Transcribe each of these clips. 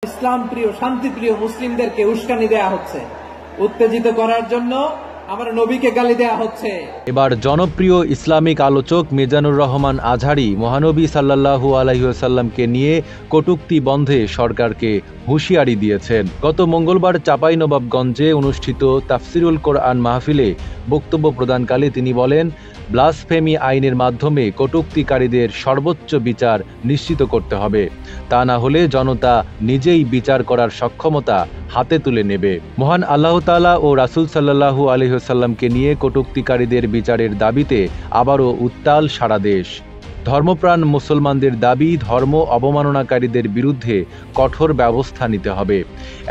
ইসলাম প্রিয় শান্তিপ্রিয় মুসলিমদেরকে উস্কানি দেয়া হচ্ছে, উত্তেজিত করার জন্য আমার নবীকে গালি দেয়া হচ্ছে। এবার জনপ্রিয় ইসলামিক আলোচক মিজানুর রহমান আজহারী মহানবী সাল্লাল্লাহু আলাইহি ওয়াসাল্লামকে নিয়ে কটূক্তি বন্ধে সরকারকে হুঁশিয়ারি দিয়েছেন। গত মঙ্গলবার চাঁপাইনবাবগঞ্জে অনুষ্ঠিত তাফসিরুল কোরআন মাহফিলে বক্তব্য প্রদানকালে তিনি বলেন, ব্লাসফেমি আইনের মাধ্যমে কটূক্তিকারীদের সর্বোচ্চ বিচার নিশ্চিত করতে হবে, তা না হলে জনতা নিজেই বিচার করার সক্ষমতা হাতে তুলে নেবে। মহান আল্লাহ তাআলা ও রাসূল সাল্লাল্লাহু আলাইহি ওয়াসাল্লামকে নিয়ে কটূক্তিকারীদের বিচারের দাবিতে আবারও উত্তাল সারা দেশ। ধর্মপ্রাণ মুসলমানদের দাবি, ধর্ম অবমাননাকারীদের বিরুদ্ধে কঠোর ব্যবস্থা নিতে হবে।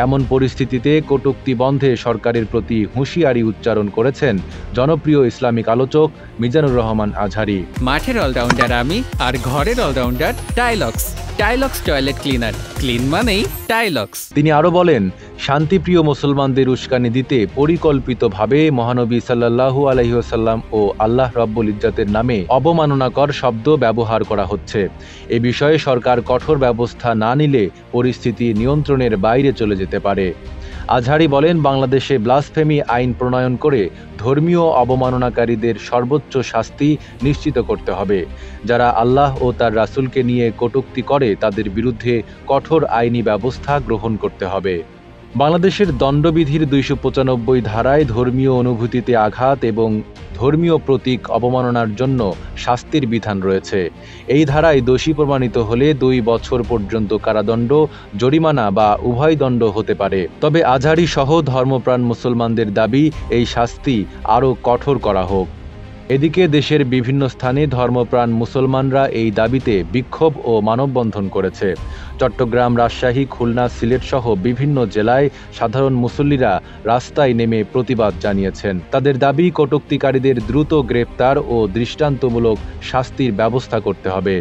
এমন পরিস্থিতিতে কটূক্তি বন্ধে সরকারের প্রতি হুঁশিয়ারি উচ্চারণ করেছেন জনপ্রিয় ইসলামিক আলোচক মিজানুর রহমান আজহারী। মাঠের অলরাউন্ডার আমি, আর ঘরের all rounder Tilex. Tilex toilet cleaner, clean মানেই টাইলক্স। তিনি আরও বলেন, শান্তিপ্রিয় মুসলমানদের উস্কানি দিতে পরিকল্পিতভাবে মহানবী সাল্লাল্লাহু আলাইহি ওয়াসাল্লাম ও আল্লাহ রাব্বুল ইজ্জতের নামে অবমাননাকর শব্দ ব্যবহার করা হচ্ছে। এ বিষয়ে সরকার কঠোর ব্যবস্থা না নিলে পরিস্থিতি নিয়ন্ত্রণের বাইরে চলে যেতে পারে। আজহারী বলেন, বাংলাদেশে ব্লাসফেমি আইন প্রণয়ন করে ধর্মীয় অবমাননাকারীদের সর্বোচ্চ শাস্তি নিশ্চিত করতে হবে। যারা আল্লাহ ও তার রাসূলকে নিয়ে কটূক্তি করে তাদের বিরুদ্ধে কঠোর আইনি ব্যবস্থা গ্রহণ করতে হবে। বাংলাদেশের দণ্ডবিধির ২৯৫ ধারায় ধর্মীয় অনুভূতিতে আঘাত এবং ধর্মীয় প্রতীক অবমাননার জন্য শাস্তির বিধান রয়েছে। এই ধারায় দোষী প্রমাণিত হলে ২ বছর পর্যন্ত কারাদণ্ড, জরিমানা বা উভয় দণ্ড হতে পারে। তবে আজহারী সহ ধর্মপ্রাণ মুসলমানদের দাবি, এই শাস্তি আরও কঠোর করা হোক। এদিকে দেশের বিভিন্ন স্থানে ধর্মপ্রাণ মুসলমানরা এই দাবিতে বিক্ষোভ ও মানববন্ধন করেছে। চট্টগ্রাম, রাজশাহী, খুলনা, সিলেট সহ বিভিন্ন জেলায় সাধারণ মুসল্লিরা রাস্তায় নেমে প্রতিবাদ জানিয়েছেন। তাদের দাবি, কটূক্তিকারীদের দ্রুত গ্রেপ্তার ও দৃষ্টান্তমূলক শাস্তির ব্যবস্থা করতে হবে।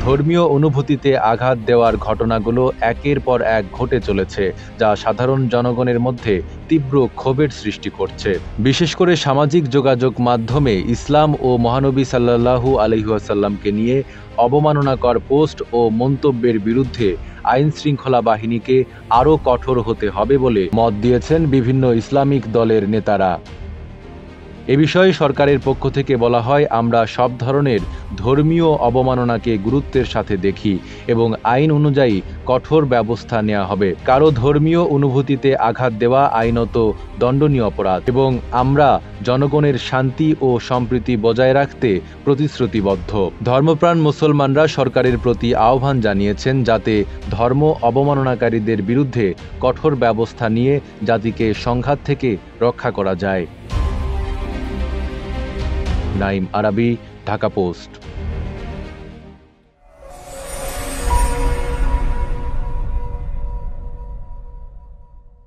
ধর্মীয় অনুভূতিতে আঘাত দেওয়ার ঘটনাগুলো একের পর এক ঘটে চলেছে, যা সাধারণ জনগণের মধ্যে তীব্র ক্ষোভের সৃষ্টি করছে। বিশেষ করে সামাজিক যোগাযোগ মাধ্যমে ইসলাম ও মহানবী সাল্লাল্লাহু আলাইহি ওয়াসাল্লামকে নিয়ে অবমাননাকর পোস্ট ও মন্তব্যের বিরুদ্ধে আইনশৃঙ্খলা বাহিনীকে আরও কঠোর হতে হবে বলে মত দিয়েছেন বিভিন্ন ইসলামিক দলের নেতারা। এ বিষয়ে সরকারের পক্ষ থেকে বলা হয়, আমরা সব ধরনের ধর্মীয় অবমাননাকে গুরুত্বের সাথে দেখি এবং আইন অনুযায়ী কঠোর ব্যবস্থা নেওয়া হবে। কারো ধর্মীয় অনুভূতিতে আঘাত দেওয়া আইনত দণ্ডনীয় অপরাধ এবং আমরা জনগণের শান্তি ও সম্প্রীতি বজায় রাখতে প্রতিশ্রুতিবদ্ধ। ধর্মপ্রাণ মুসলমানরা সরকারের প্রতি আহ্বান জানিয়েছেন যাতে ধর্ম অবমাননাকারীদের বিরুদ্ধে কঠোর ব্যবস্থা নিয়ে জাতিকে সংঘাত থেকে রক্ষা করা যায়। নাইম আরাবী, ঢাকা পোস্ট।